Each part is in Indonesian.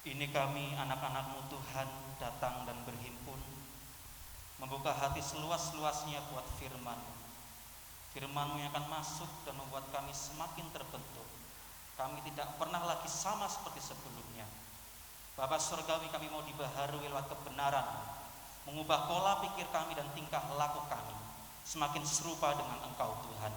Ini kami anak-anak-Mu Tuhan datang dan berhimpun, membuka hati seluas-luasnya buat firman-Mu. Firman-Mu yang akan masuk dan membuat kami semakin terbentuk. Kami tidak pernah lagi sama seperti sebelumnya. Bapa Surgawi, kami mau dibaharui lewat kebenaran, mengubah pola pikir kami dan tingkah laku kami semakin serupa dengan Engkau Tuhan.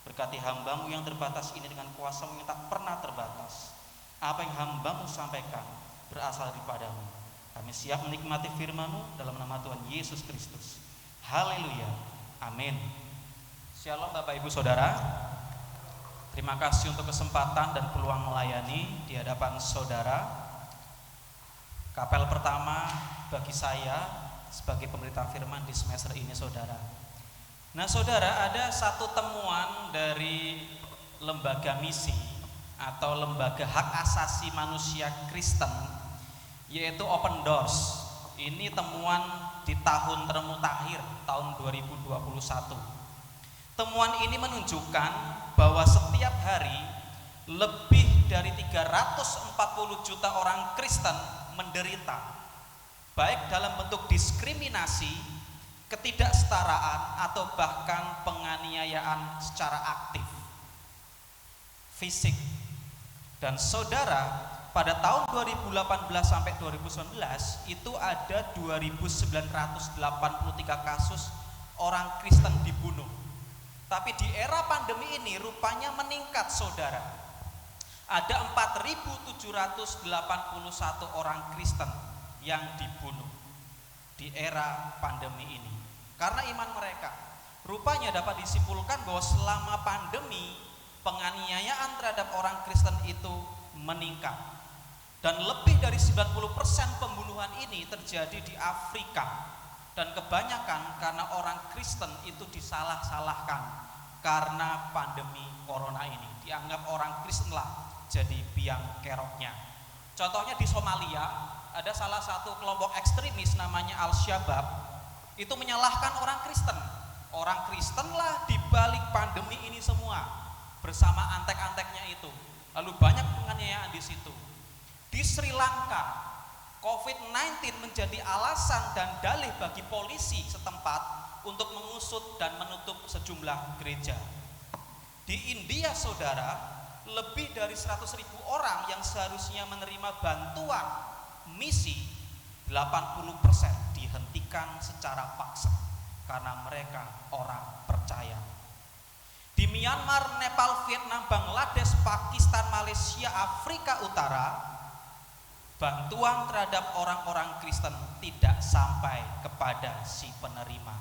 Berkati hamba-Mu yang terbatas ini dengan kuasa-Mu yang tak pernah terbatas. Apa yang hamba-Mu sampaikan berasal daripada-Mu. Kami siap menikmati firman-Mu dalam nama Tuhan Yesus Kristus. Haleluya. Amin. Shalom Bapak Ibu Saudara. Terima kasih untuk kesempatan dan peluang melayani di hadapan saudara. Kapel pertama bagi saya sebagai pemberita firman di semester ini, saudara. Nah, saudara, ada satu temuan dari lembaga misi atau lembaga hak asasi manusia Kristen, yaitu Open Doors. Ini temuan di tahun termutakhir, tahun 2021. Temuan ini menunjukkan bahwa setiap hari lebih dari 340 juta orang Kristen menderita, baik dalam bentuk diskriminasi, ketidaksetaraan, atau bahkan penganiayaan secara aktif, fisik. Dan saudara, pada tahun 2018 sampai 2019 itu ada 2.983 kasus orang Kristen dibunuh. Tapi di era pandemi ini rupanya meningkat, saudara. Ada 4.781 orang Kristen yang dibunuh di era pandemi ini karena iman mereka. Rupanya dapat disimpulkan bahwa selama pandemi penganiayaan terhadap orang Kristen itu meningkat, dan lebih dari 90% pembunuhan ini terjadi di Afrika, dan kebanyakan karena orang Kristen itu disalah-salahkan karena pandemi corona ini. Dianggap orang Kristen lah jadi biang keroknya. Contohnya di Somalia ada salah satu kelompok ekstremis namanya Al-Shabaab, itu menyalahkan orang Kristen. Orang Kristen lah dibalik pandemi ini semua, bersama antek-anteknya itu. Lalu banyak penganiayaan di situ. Di Sri Lanka, COVID-19 menjadi alasan dan dalih bagi polisi setempat untuk mengusut dan menutup sejumlah gereja. Di India, saudara, lebih dari 100.000 orang yang seharusnya menerima bantuan misi, 80% dihentikan secara paksa karena mereka orang percaya. Di Myanmar, Nepal, Vietnam, Bangladesh, Pakistan, Malaysia, Afrika Utara, bantuan terhadap orang-orang Kristen tidak sampai kepada si penerima.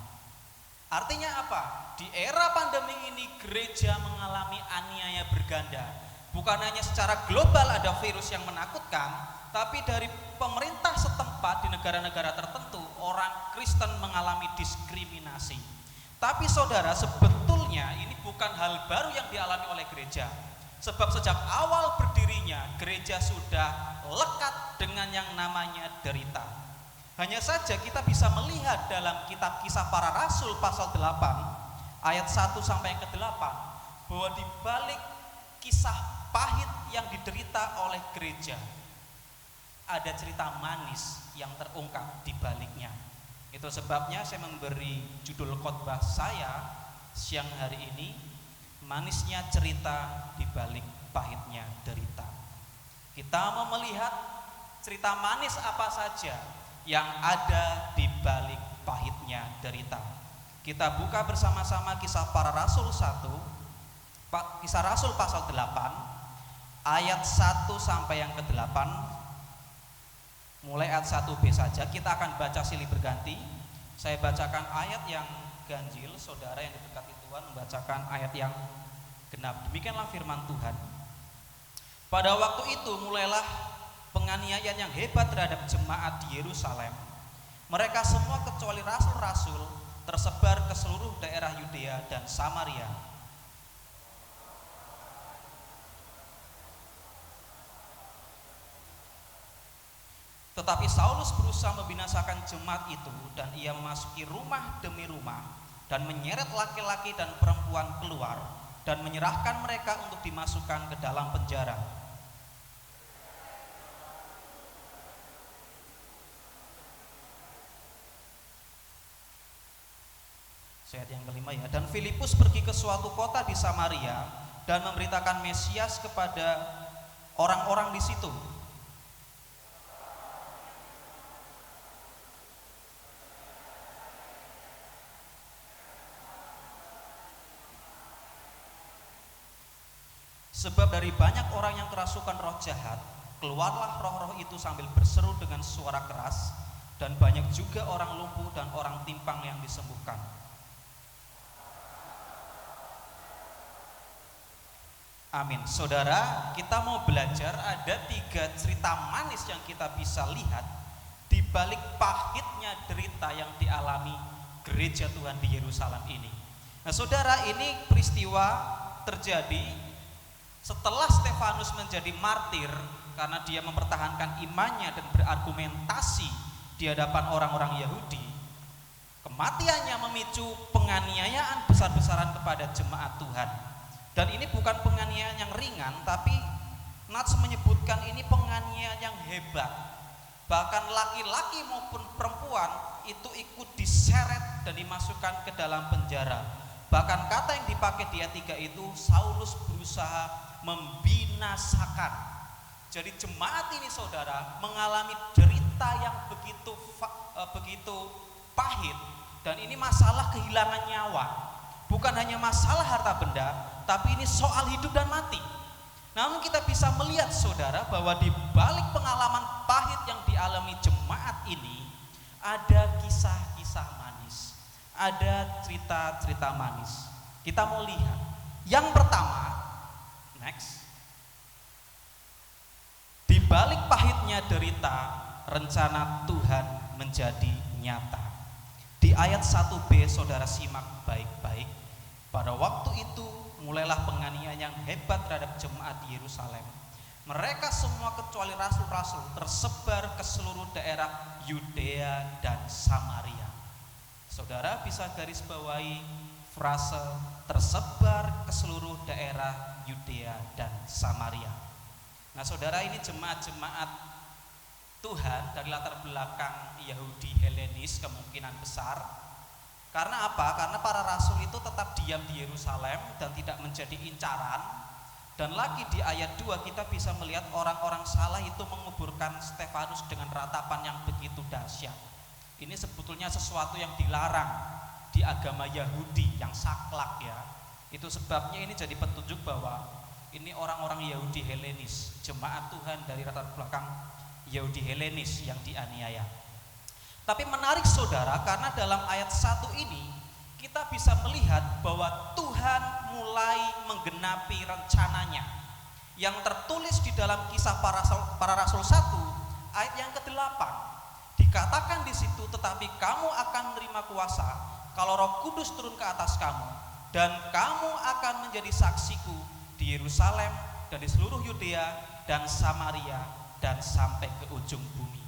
Artinya apa? Di era pandemi ini gereja mengalami aniaya berganda. Bukan hanya secara global ada virus yang menakutkan, tapi dari pemerintah setempat di negara-negara tertentu orang Kristen mengalami diskriminasi. Tapi saudara, sebetulnya ini bukan hal baru yang dialami oleh gereja. Sebab sejak awal berdirinya gereja sudah lekat dengan yang namanya derita. Hanya saja kita bisa melihat dalam kitab Kisah Para Rasul pasal 8 ayat 1 sampai yang ke-8 bahwa di balik kisah pahit yang diderita oleh gereja ada cerita manis yang terungkap di baliknya. Itu sebabnya saya memberi judul khotbah saya siang hari ini, manisnya cerita di balik pahitnya derita. Kita mau melihat cerita manis apa saja yang ada di balik pahitnya derita. Kita buka bersama-sama Kisah Para Rasul 1, Kisah Rasul pasal 8 ayat 1 sampai yang ke-8. Mulai ayat 1b saja, kita akan baca silih berganti. Saya bacakan ayat yang ganjil, saudara yang diberkati Tuhan membacakan ayat yang genap. Demikianlah firman Tuhan. Pada waktu itu mulailah penganiayaan yang hebat terhadap jemaat di Yerusalem. Mereka semua kecuali rasul-rasul tersebar ke seluruh daerah Yudea dan Samaria. Tetapi Saulus berusaha membinasakan jemaat itu, dan ia memasuki rumah demi rumah dan menyeret laki-laki dan perempuan keluar dan menyerahkan mereka untuk dimasukkan ke dalam penjara. Ayat yang kelima ya. Dan Filipus pergi ke suatu kota di Samaria dan memberitakan Mesias kepada orang-orang di situ. Sebab dari banyak orang yang kerasukan roh jahat, keluarlah roh-roh itu sambil berseru dengan suara keras, dan banyak juga orang lumpuh dan orang timpang yang disembuhkan. Amin. Saudara, kita mau belajar ada 3 cerita manis yang kita bisa lihat di balik pahitnya derita yang dialami gereja Tuhan di Yerusalem ini. Nah, saudara, ini peristiwa terjadi setelah Stefanus menjadi martir karena dia mempertahankan imannya dan berargumentasi di hadapan orang-orang Yahudi. Kematiannya memicu penganiayaan besar-besaran kepada jemaat Tuhan. Dan ini bukan penganiayaan yang ringan, tapi Nats menyebutkan ini penganiayaan yang hebat. Bahkan laki-laki maupun perempuan itu ikut diseret dan dimasukkan ke dalam penjara. Bahkan kata yang dipakai di ayat 3 itu, Saulus berusaha membinasakan. Jadi jemaat ini saudara mengalami derita yang begitu pahit, dan ini masalah kehilangan nyawa. Bukan hanya masalah harta benda, tapi ini soal hidup dan mati. Namun kita bisa melihat saudara bahwa di balik pengalaman pahit yang dialami jemaat ini ada kisah-kisah manis, ada cerita-cerita manis. Kita mau lihat. Yang pertama, next. Di balik pahitnya derita, rencana Tuhan menjadi nyata. Di ayat 1b saudara simak baik-baik. Pada waktu itu mulailah penganiayaan yang hebat terhadap jemaat di Yerusalem. Mereka semua kecuali rasul-rasul tersebar ke seluruh daerah Yudea dan Samaria. Saudara bisa garis bawahi frase tersebar ke seluruh daerah Yudea dan Samaria. Nah, saudara, ini jemaat-jemaat Tuhan dari latar belakang Yahudi Helenis kemungkinan besar. Karena apa? Karena para rasul itu tetap diam di Yerusalem dan tidak menjadi incaran. Dan lagi di ayat 2 kita bisa melihat orang-orang salah itu menguburkan Stefanus dengan ratapan yang begitu dahsyat. Ini sebetulnya sesuatu yang dilarang di agama Yahudi yang saklek ya. Itu sebabnya ini jadi petunjuk bahwa ini orang-orang Yahudi Helenis, jemaat Tuhan dari latar belakang Yahudi Helenis yang dianiaya. Tapi menarik saudara, karena dalam ayat 1 ini kita bisa melihat bahwa Tuhan mulai menggenapi rencananya yang tertulis di dalam Kisah Para Rasul 1 ayat yang ke-8. Dikatakan di situ, tetapi kamu akan menerima kuasa kalau Roh Kudus turun ke atas kamu, dan kamu akan menjadi saksiku di Yerusalem dan di seluruh Yudea dan Samaria dan sampai ke ujung bumi.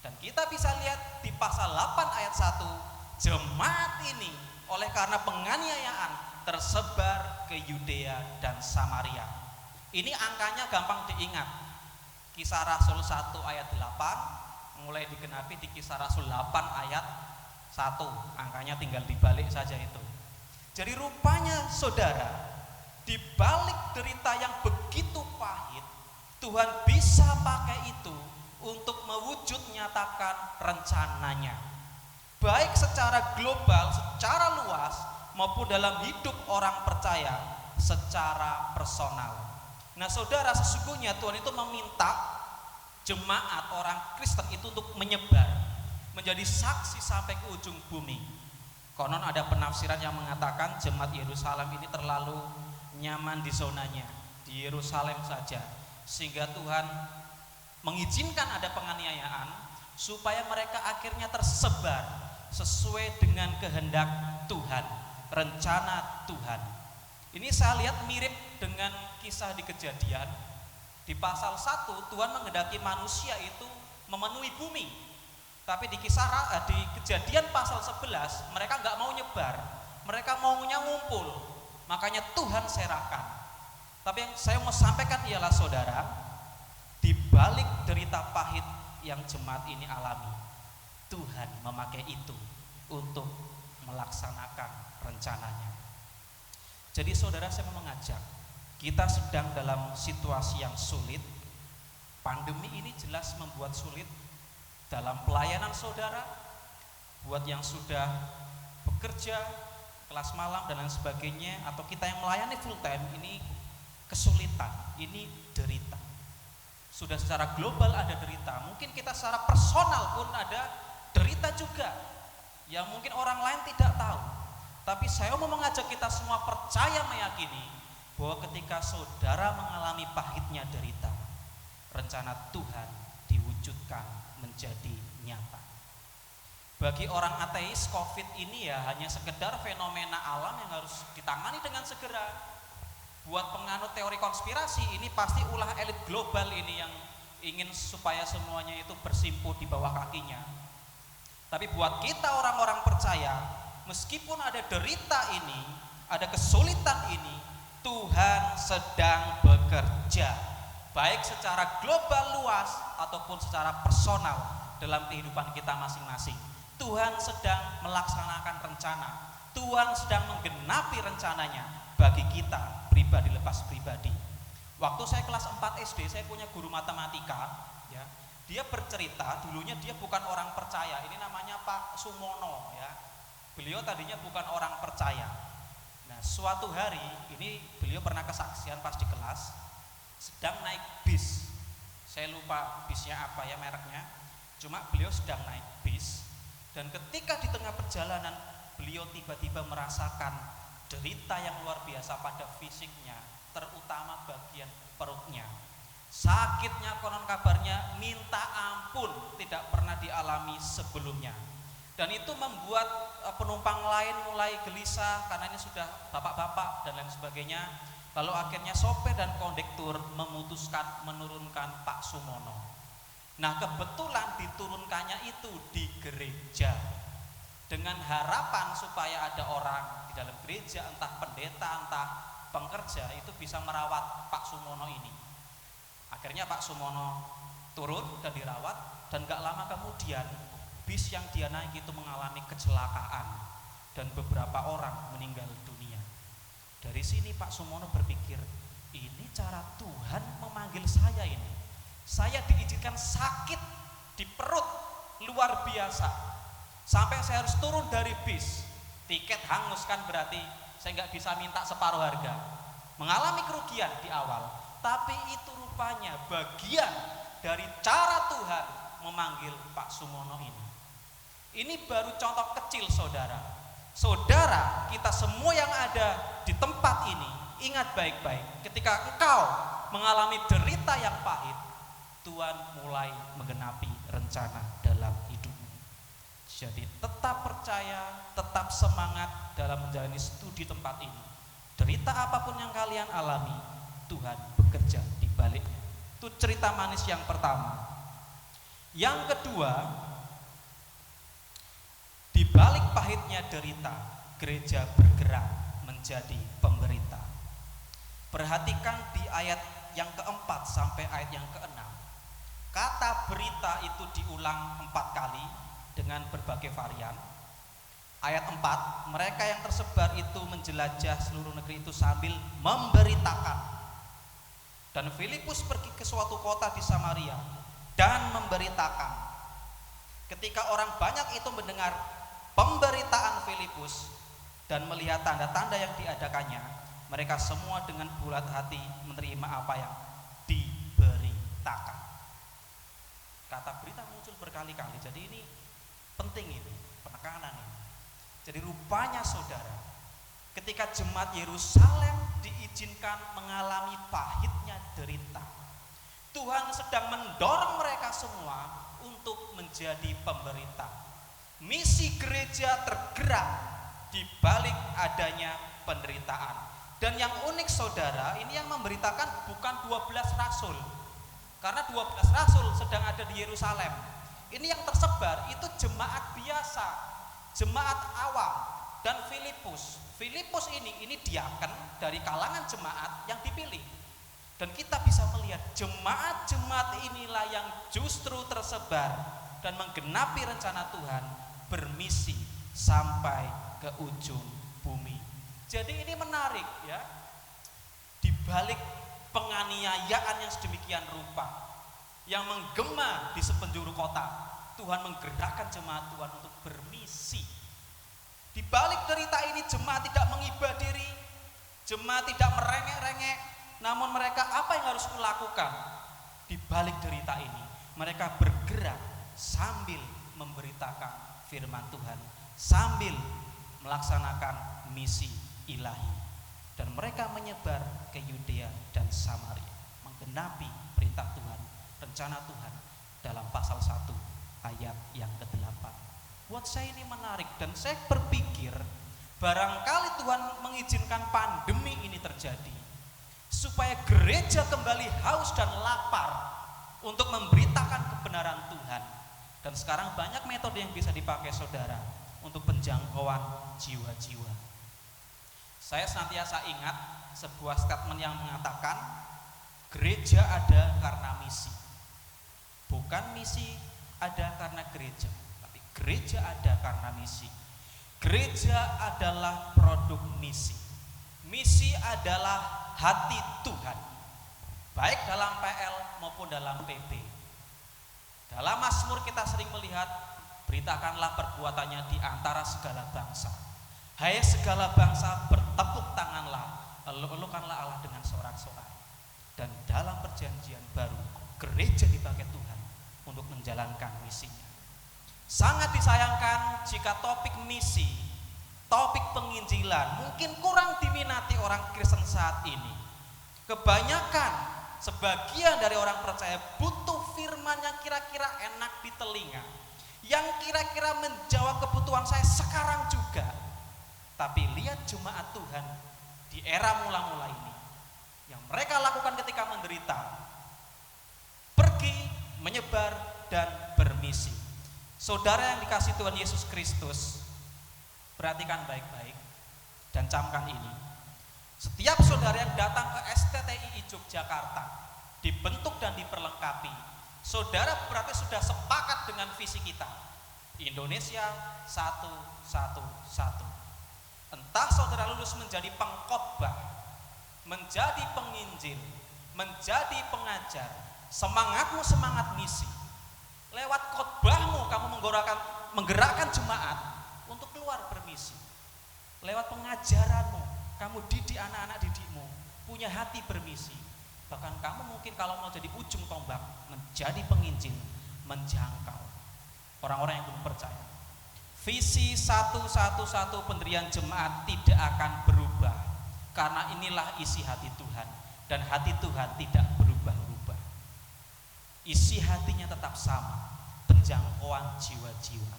Dan kita bisa lihat di pasal 8 ayat 1, jemaat ini oleh karena penganiayaan tersebar ke Yudea dan Samaria. Ini angkanya gampang diingat. Kisah Rasul 1 ayat 8 mulai digenapi di Kisah Rasul 8 ayat 1. Angkanya tinggal dibalik saja itu. Jadi rupanya saudara, di balik derita yang begitu pahit, Tuhan bisa pakai itu untuk mewujud nyatakan rencananya, baik secara global, secara luas, maupun dalam hidup orang percaya secara personal. Nah saudara, sesungguhnya Tuhan itu meminta jemaat orang Kristen itu untuk menyebar, menjadi saksi sampai ke ujung bumi. Konon ada penafsiran yang mengatakan jemaat Yerusalem ini terlalu nyaman di zonanya, di Yerusalem saja, sehingga Tuhan mengizinkan ada penganiayaan supaya mereka akhirnya tersebar sesuai dengan kehendak Tuhan, rencana Tuhan. Ini saya lihat mirip dengan kisah di Kejadian. Di pasal 1 Tuhan menghendaki manusia itu memenuhi bumi. Tapi di Kejadian pasal 11 mereka nggak mau nyebar, mereka maunya ngumpul. Makanya Tuhan serahkan. Tapi yang saya mau sampaikan ialah saudara, di balik derita pahit yang jemaat ini alami, Tuhan memakai itu untuk melaksanakan rencananya. Jadi saudara, saya mau mengajak, kita sedang dalam situasi yang sulit. Pandemi ini jelas membuat sulit dalam pelayanan saudara, buat yang sudah bekerja, kelas malam dan lain sebagainya, atau kita yang melayani full time, ini kesulitan, ini derita. Sudah secara global ada derita, mungkin kita secara personal pun ada derita juga, yang mungkin orang lain tidak tahu. Tapi saya mau mengajak kita semua percaya, meyakini bahwa ketika saudara mengalami pahitnya derita, rencana Tuhan diwujudkan menjadi nyata. Bagi orang ateis, COVID ini ya hanya sekedar fenomena alam yang harus ditangani dengan segera. Buat penganut teori konspirasi, ini pasti ulah elit global ini yang ingin supaya semuanya itu bersimpuh di bawah kakinya. Tapi buat kita orang-orang percaya, meskipun ada derita ini, ada kesulitan ini, Tuhan sedang bekerja, baik secara global luas ataupun secara personal dalam kehidupan kita masing-masing. Tuhan sedang melaksanakan rencana, Tuhan sedang menggenapi rencananya bagi kita pribadi lepas pribadi. Waktu saya kelas 4 SD, saya punya guru matematika, ya. Dia bercerita, dulunya dia bukan orang percaya. Ini namanya Pak Sumono, ya. Beliau tadinya bukan orang percaya. Nah, suatu hari ini beliau pernah kesaksian pas di kelas, sedang naik bis. Saya lupa bisnya apa ya mereknya. Cuma beliau sedang naik bis, dan ketika di tengah perjalanan beliau tiba-tiba merasakan derita yang luar biasa pada fisiknya, terutama bagian perutnya. Sakitnya konon kabarnya minta ampun, tidak pernah dialami sebelumnya. Dan itu membuat penumpang lain mulai gelisah karena ini sudah bapak-bapak dan lain sebagainya. Lalu akhirnya sopir dan kondektur memutuskan menurunkan Pak Sumono. Nah, kebetulan diturunkannya itu di gereja, dengan harapan supaya ada orang di dalam gereja, entah pendeta, entah pekerja, itu bisa merawat Pak Sumono ini. Akhirnya Pak Sumono turun dan dirawat, dan gak lama kemudian bis yang dia naik itu mengalami kecelakaan dan beberapa orang meninggal dunia. Dari sini Pak Sumono berpikir, ini cara Tuhan memanggil saya ini. Saya diizinkan sakit di perut luar biasa, sampai saya harus turun dari bis. Tiket hangus kan, berarti saya nggak bisa minta separuh harga. Mengalami kerugian di awal, tapi itu rupanya bagian dari cara Tuhan memanggil Pak Sumono ini. Ini baru contoh kecil, saudara. Saudara, kita semua yang ada di tempat ini, ingat baik-baik, ketika engkau mengalami derita yang pahit, Tuhan mulai menggenapi rencana dalam hidupmu. Jadi tetap percaya, tetap semangat dalam menjalani studi tempat ini. Derita apapun yang kalian alami, Tuhan bekerja di baliknya. Itu cerita manis yang pertama. Yang kedua, di balik pahitnya derita, gereja bergerak menjadi pemberita. Perhatikan di ayat yang keempat sampai ayat yang keenam. Kata berita itu diulang 4 kali dengan berbagai varian. Ayat 4, mereka yang tersebar itu menjelajah seluruh negeri itu sambil memberitakan. Dan Filipus pergi ke suatu kota di Samaria dan memberitakan. Ketika orang banyak itu mendengar pemberitaan Filipus dan melihat tanda-tanda yang diadakannya, mereka semua dengan bulat hati menerima apa yang diberitakan. Kata berita muncul berkali-kali, jadi ini penting, ini penekanan ini. Jadi rupanya saudara, ketika jemaat Yerusalem diizinkan mengalami pahitnya derita, Tuhan sedang mendorong mereka semua untuk menjadi pemberita. Misi gereja tergerak di balik adanya penderitaan. Dan yang unik saudara, ini yang memberitakan bukan 12 rasul. Karena 12 rasul sedang ada di Yerusalem. Ini yang tersebar itu jemaat biasa, jemaat awam, dan Filipus. Filipus ini diaken dari kalangan jemaat yang dipilih. Dan kita bisa melihat jemaat-jemaat inilah yang justru tersebar dan menggenapi rencana Tuhan, bermisi sampai ke ujung bumi. Jadi ini menarik ya. Di balik penganiayaan yang sedemikian rupa, yang menggema di sepenjuru kota, Tuhan menggerakkan jemaat Tuhan untuk bermisi. Di balik derita ini jemaat tidak mengibah diri, jemaat tidak merengek-rengek, namun mereka apa yang harus melakukan? Di balik derita ini, mereka bergerak sambil memberitakan firman Tuhan, sambil melaksanakan misi ilahi. Dan mereka menyebar ke Yudea dan Samaria, menggenapi perintah Tuhan, rencana Tuhan dalam pasal 1 ayat yang ke-8. Buat saya ini menarik dan saya berpikir barangkali Tuhan mengizinkan pandemi ini terjadi supaya gereja kembali haus dan lapar untuk memberitakan kebenaran Tuhan. Dan sekarang banyak metode yang bisa dipakai saudara untuk penjangkauan jiwa-jiwa. Saya senantiasa ingat sebuah statement yang mengatakan gereja ada karena misi. Bukan misi ada karena gereja, tapi gereja ada karena misi. Gereja adalah produk misi. Misi adalah hati Tuhan, baik dalam PL maupun dalam PB. Dalam Mazmur kita sering melihat, beritakanlah perbuatannya di antara segala bangsa. Hai segala bangsa, bertepuk tanganlah, eluk-elukanlah Allah dengan sorak-sorai. Dan dalam perjanjian baru, gereja dipakai Tuhan untuk menjalankan misinya. Sangat disayangkan jika topik misi, topik penginjilan mungkin kurang diminati orang Kristen saat ini. Kebanyakan, sebagian dari orang percaya butuh firman yang kira-kira enak di telinga, yang kira-kira menjawab kebutuhan saya sekarang juga. Tapi lihat jemaat Tuhan di era mula-mula ini, yang mereka lakukan ketika menderita, pergi, menyebar, dan bermisi. Saudara yang dikasihi Tuhan Yesus Kristus, perhatikan baik-baik dan camkan ini. Setiap saudara yang datang ke STTI Yogyakarta dibentuk dan diperlengkapi, saudara berarti sudah sepakat dengan visi kita, Indonesia 1-1-1. Entah saudara lulus menjadi pengkhotbah, menjadi penginjil, menjadi pengajar, semangatmu semangat misi. Lewat khotbahmu kamu menggerakkan jemaat untuk keluar bermisi. Lewat pengajaranmu kamu didik anak-anak didikmu punya hati bermisi. Bahkan kamu mungkin kalau mau jadi ujung tombak, menjadi penginjil, menjangkau orang-orang yang belum percaya. Visi 1-1-1 pendirian jemaat tidak akan berubah, karena inilah isi hati Tuhan, dan hati Tuhan tidak berubah-ubah. Isi hatinya tetap sama, penjangkauan jiwa-jiwa.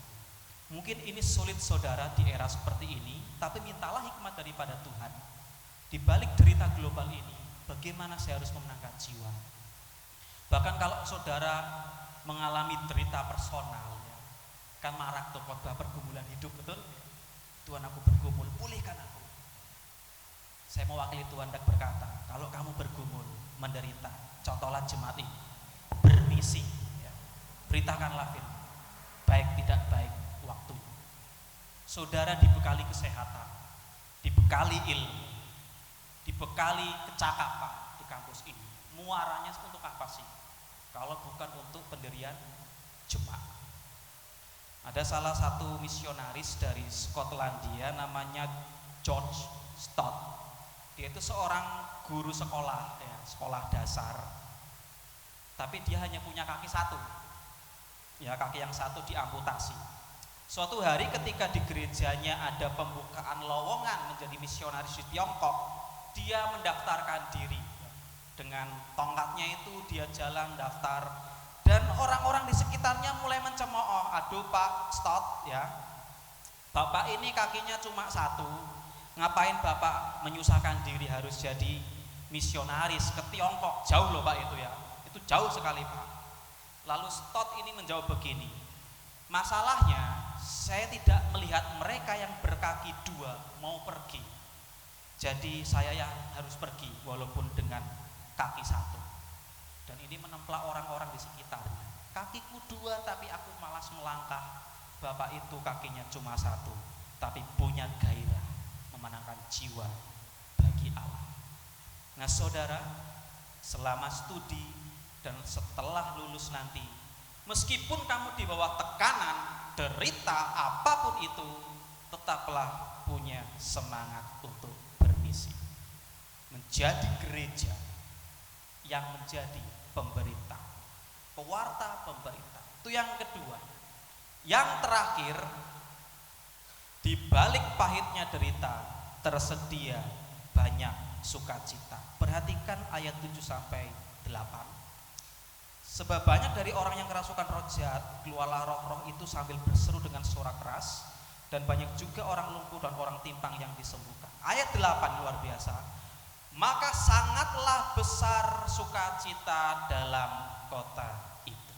Mungkin ini sulit saudara di era seperti ini, tapi mintalah hikmat daripada Tuhan. Di balik derita global ini, bagaimana saya harus memenangkan jiwa? Bahkan kalau saudara mengalami derita personal, ya, kan marak tuh khotbah pergumulan hidup, betul? Tuhan, aku bergumul, pulihkan aku. Saya mewakili Tuhan dan berkata, kalau kamu bergumul, menderita, contohlah jemaat ini, bermisi, ya. Beritakanlah firman, baik tidak baik waktu. Saudara dibekali kesehatan, dibekali ilmu, dibekali kecakapan di kampus ini. Muaranya untuk apa sih? Kalau bukan untuk pendirian jemaat. Ada salah satu misionaris dari Skotlandia namanya George Stott. Dia itu seorang guru sekolah, ya, sekolah dasar. Tapi dia hanya punya kaki satu. Ya, kaki yang satu diamputasi. Suatu hari ketika di gerejanya ada pembukaan lowongan menjadi misionaris di Tiongkok, dia mendaftarkan diri. Dengan tongkatnya itu dia jalan daftar, dan orang-orang di sekitarnya mulai mencemooh, aduh Pak Stott, ya, Bapak ini kakinya cuma satu, ngapain Bapak menyusahkan diri harus jadi misionaris ke Tiongkok, jauh loh Pak itu, ya, itu jauh sekali Pak. Lalu Stott ini menjawab begini, masalahnya saya tidak melihat mereka yang berkaki dua mau pergi, jadi saya yang harus pergi walaupun dengan kaki satu. Dan ini menemplak orang-orang di sekitarnya. Kakiku dua tapi aku malas melangkah, Bapak itu kakinya cuma satu tetapi punya gairah memenangkan jiwa bagi Allah. Nah saudara, selama studi dan setelah lulus nanti, meskipun kamu di bawah tekanan, derita, apapun itu, tetaplah punya semangat untuk bermisi. Menjadi gereja yang menjadi pemberita, pewarta pemberita. Itu yang kedua. Yang terakhir, di balik pahitnya derita, tersedia banyak sukacita. Perhatikan ayat 7 sampai 8. Sebab banyak dari orang yang kerasukan roh jahat, keluarlah roh-roh itu sambil berseru dengan suara keras, dan banyak juga orang lumpuh dan orang timpang yang disembuhkan. Ayat 8 luar biasa. Maka sangatlah besar sukacita dalam kota itu.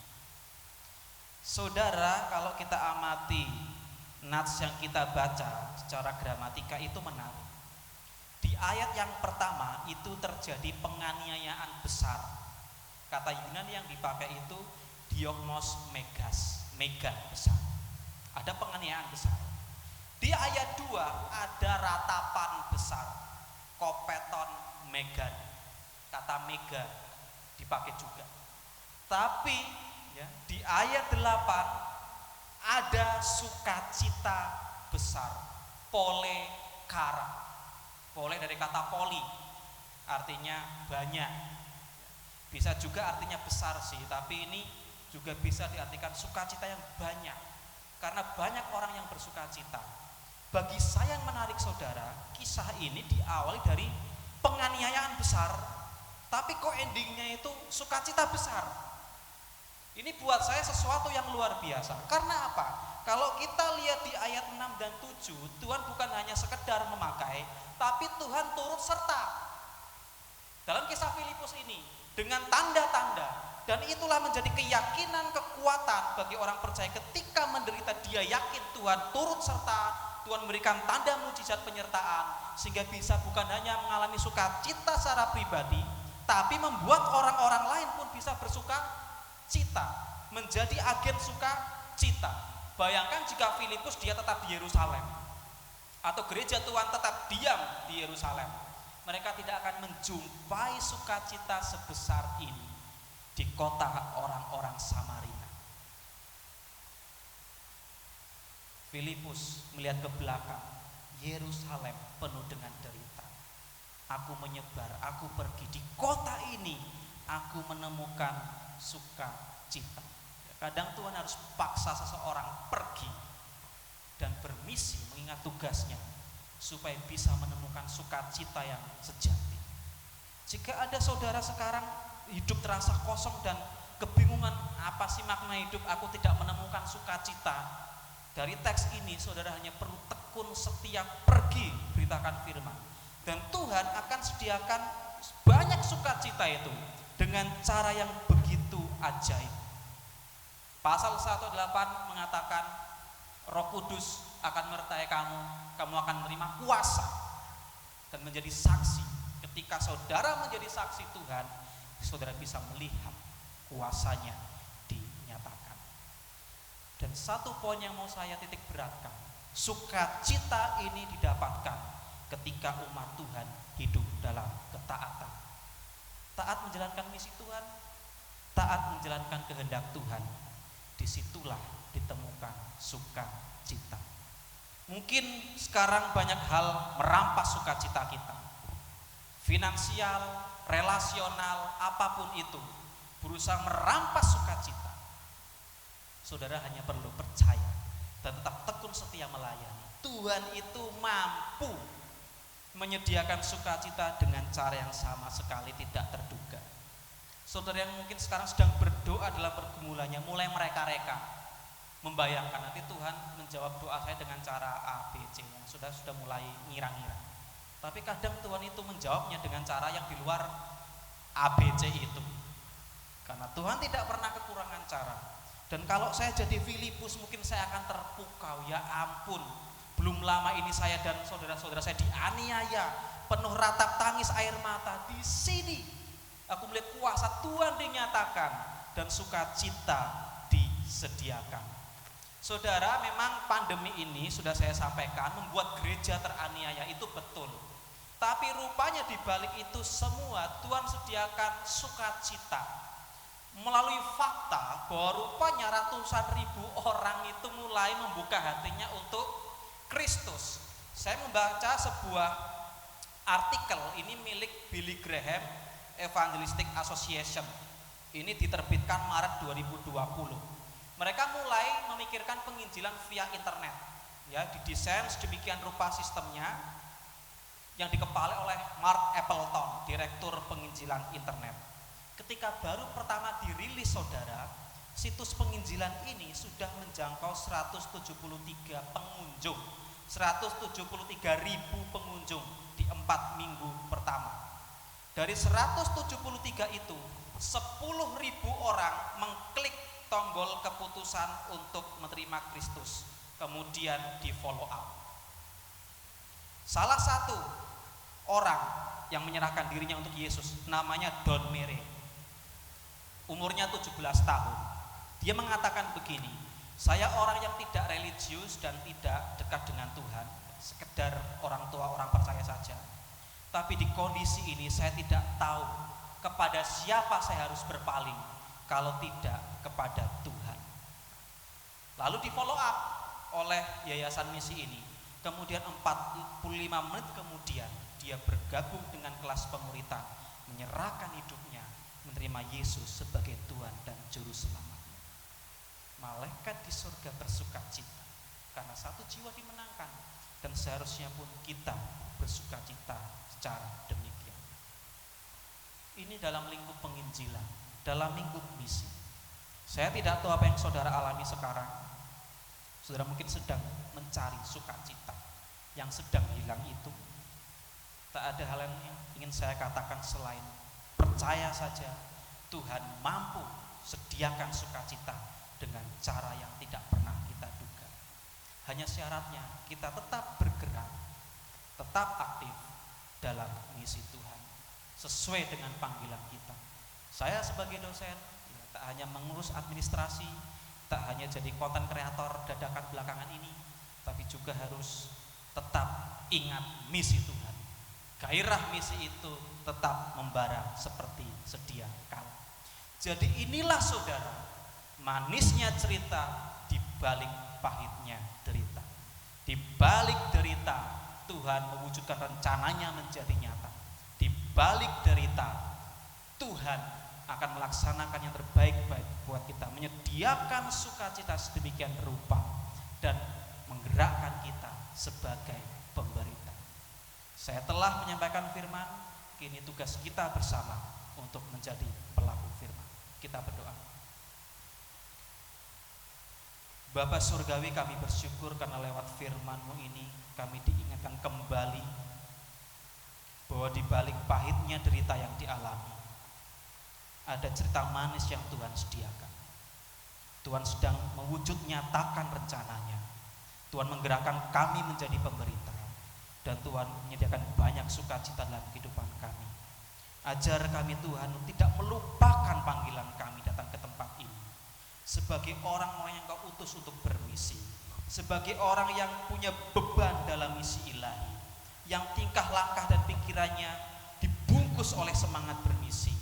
Saudara, kalau kita amati nats yang kita baca secara gramatika itu menarik. Di ayat yang pertama itu terjadi penganiayaan besar. Kata Yunani yang dipakai itu diokmos megas, mega besar. Ada penganiayaan besar. Di ayat 2 ada ratapan besar, kopeton megan. Kata mega dipakai juga. Tapi ya, di ayat 8 ada sukacita besar, polekara. Pole dari kata poli, artinya banyak. Bisa juga artinya besar sih, tapi ini juga bisa diartikan sukacita yang banyak. Karena banyak orang yang bersukacita. Bagi saya yang menarik saudara, kisah ini diawali dari penganiayaan besar, tapi kok endingnya itu sukacita besar. Ini buat saya sesuatu yang luar biasa. Karena apa? Kalau kita lihat di ayat 6 dan 7, Tuhan bukan hanya sekedar memakai, tapi Tuhan turut serta dalam kisah Filipus ini dengan tanda-tanda. Dan itulah menjadi keyakinan, kekuatan bagi orang percaya ketika menderita. Dia yakin Tuhan turut serta, Tuhan memberikan tanda mujizat penyertaan, sehingga bisa bukan hanya mengalami sukacita secara pribadi, tapi membuat orang-orang lain pun bisa bersukacita, menjadi agen sukacita. Bayangkan jika Filipus dia tetap di Yerusalem, atau gereja Tuhan tetap diam di Yerusalem, mereka tidak akan menjumpai sukacita sebesar ini di kota orang-orang Samaria. Filipus melihat ke belakang, Yerusalem penuh dengan derita. Aku menyebar, aku pergi di kota ini, aku menemukan sukacita. Kadang Tuhan harus paksa seseorang pergi dan bermisi mengingat tugasnya supaya bisa menemukan sukacita yang sejati. Jika ada saudara sekarang hidup terasa kosong dan kebingungan, apa sih makna hidup, aku tidak menemukan sukacita. Dari teks ini saudara hanya perlu tekun setia pergi beritakan firman, dan Tuhan akan sediakan banyak sukacita itu dengan cara yang begitu ajaib. Pasal 1:8 mengatakan Roh Kudus akan menyertai kamu, kamu akan menerima kuasa dan menjadi saksi. Ketika saudara menjadi saksi Tuhan, saudara bisa melihat kuasanya dinyatakan. Dan satu poin yang mau saya titik beratkan, sukacita ini didapatkan ketika umat Tuhan hidup dalam ketaatan. Taat menjalankan misi Tuhan, taat menjalankan kehendak Tuhan. Disitulah ditemukan sukacita. Mungkin sekarang banyak hal merampas sukacita kita, finansial, relasional, apapun itu, berusaha merampas sukacita. Saudara hanya perlu percaya dan tetap tekun setia melayani. Tuhan itu mampu menyediakan sukacita dengan cara yang sama sekali tidak terduga. Saudara yang mungkin sekarang sedang berdoa dalam pergumulannya, mulai mereka-reka membayangkan nanti Tuhan menjawab doa saya dengan cara A, B, C, yang sudah mulai ngira-ngira. Tapi kadang Tuhan itu menjawabnya dengan cara yang di luar A, B, C itu. Karena Tuhan tidak pernah kekurangan cara. Dan kalau saya jadi Filipus, mungkin saya akan terpukau, ya ampun, belum lama ini saya dan saudara-saudara saya dianiaya, penuh ratap tangis air mata. Di sini aku melihat kuasa Tuhan dinyatakan dan sukacita disediakan. Saudara, memang pandemi ini sudah saya sampaikan membuat gereja teraniaya, itu betul. Tapi rupanya di balik itu semua Tuhan sediakan sukacita melalui fakta bahwa rupanya ratusan ribu orang itu mulai membuka hatinya untuk Kristus. Saya membaca sebuah artikel, ini milik Billy Graham Evangelistic Association. Ini diterbitkan Maret 2020. Mereka mulai memikirkan penginjilan via internet. Ya, didesain sedemikian rupa sistemnya yang dikepalai oleh Mark Appleton, Direktur Penginjilan Internet. Ketika baru pertama dirilis, saudara, situs penginjilan ini sudah menjangkau 173 pengunjung, 173.000 pengunjung di 4 minggu pertama. Dari 173 itu, 10.000 orang mengklik tombol keputusan untuk menerima Kristus, kemudian di follow up. Salah satu orang yang menyerahkan dirinya untuk Yesus namanya Don Mere, umurnya 17 tahun. Dia mengatakan begini, saya orang yang tidak religius dan tidak dekat dengan Tuhan, sekedar orang tua, orang percaya saja. Tapi di kondisi ini saya tidak tahu kepada siapa saya harus berpaling kalau tidak kepada Tuhan. Lalu di follow up oleh yayasan misi ini. Kemudian 45 menit kemudian dia bergabung dengan kelas pemuritan, menyerahkan hidupnya, menerima Yesus sebagai Tuhan dan Juru Selamatnya. Malaikat di surga bersukacita karena satu jiwa dimenangkan, dan seharusnya pun kita bersukacita secara demikian. Ini dalam lingkup penginjilan, dalam lingkup misi. Saya tidak tahu apa yang saudara alami sekarang. Saudara mungkin sedang mencari sukacita yang sedang hilang itu. Tak ada hal yang ingin saya katakan selain percaya saja Tuhan mampu sediakan sukacita dengan cara yang tidak pernah kita duga. Hanya syaratnya kita tetap bergerak, tetap aktif dalam misi Tuhan sesuai dengan panggilan kita. Saya sebagai dosen tak hanya mengurus administrasi, tak hanya jadi konten kreator dadakan belakangan ini, tapi juga harus tetap ingat misi Tuhan. Gairah misi itu tetap membara seperti sedia kala. Jadi inilah saudara, manisnya cerita di balik pahitnya derita. Di balik derita Tuhan mewujudkan rencananya menjadi nyata. Di balik derita Tuhan akan melaksanakan yang terbaik buat kita, menyediakan sukacita sedemikian rupa dan menggerakkan kita sebagai pemberita. Saya telah menyampaikan firman, kini tugas kita bersama untuk menjadi pelaku firman. Kita berdoa. Bapa Surgawi, kami bersyukur karena lewat firman-Mu ini kami diingatkan kembali bahwa di balik pahitnya derita yang dialami ada cerita manis yang Tuhan sediakan. Tuhan sedang mewujud nyatakan rencananya. Tuhan menggerakkan kami menjadi pemberita, dan Tuhan menyediakan banyak sukacita dalam kehidupan kami. Ajar kami Tuhan tidak melupakan panggilan kami datang ke tempat ini sebagai orang-orang yang Kau utus untuk bermisi, sebagai orang yang punya beban dalam misi ilahi, yang tingkah langkah dan pikirannya dibungkus oleh semangat bermisi.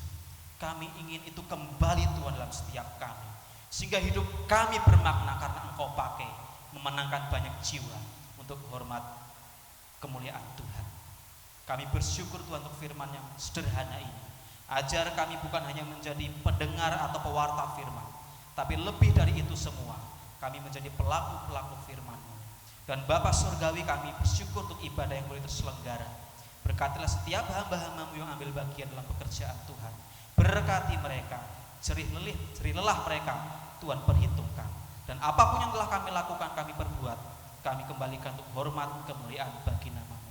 Kami ingin itu kembali Tuhan dalam setiap kami, sehingga hidup kami bermakna karena Engkau pakai memenangkan banyak jiwa untuk hormat kemuliaan Tuhan. Kami bersyukur Tuhan untuk firman yang sederhana ini. Ajar kami bukan hanya menjadi pendengar atau pewarta firman, tapi lebih dari itu semua, kami menjadi pelaku-pelaku firman-Mu. Dan Bapa Surgawi, kami bersyukur untuk ibadah yang boleh terselenggara. Berkatilah setiap hamba-hamba-Mu yang ambil bagian dalam pekerjaan Tuhan. Berkati mereka, jerih lelah mereka Tuhan perhitungkan. Dan apapun yang telah kami lakukan, kami perbuat, kami kembalikan untuk hormat kemuliaan bagi nama-Mu.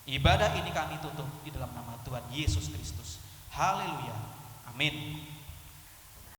Ibadah ini kami tutup di dalam nama Tuhan Yesus Kristus. Haleluya. Amin.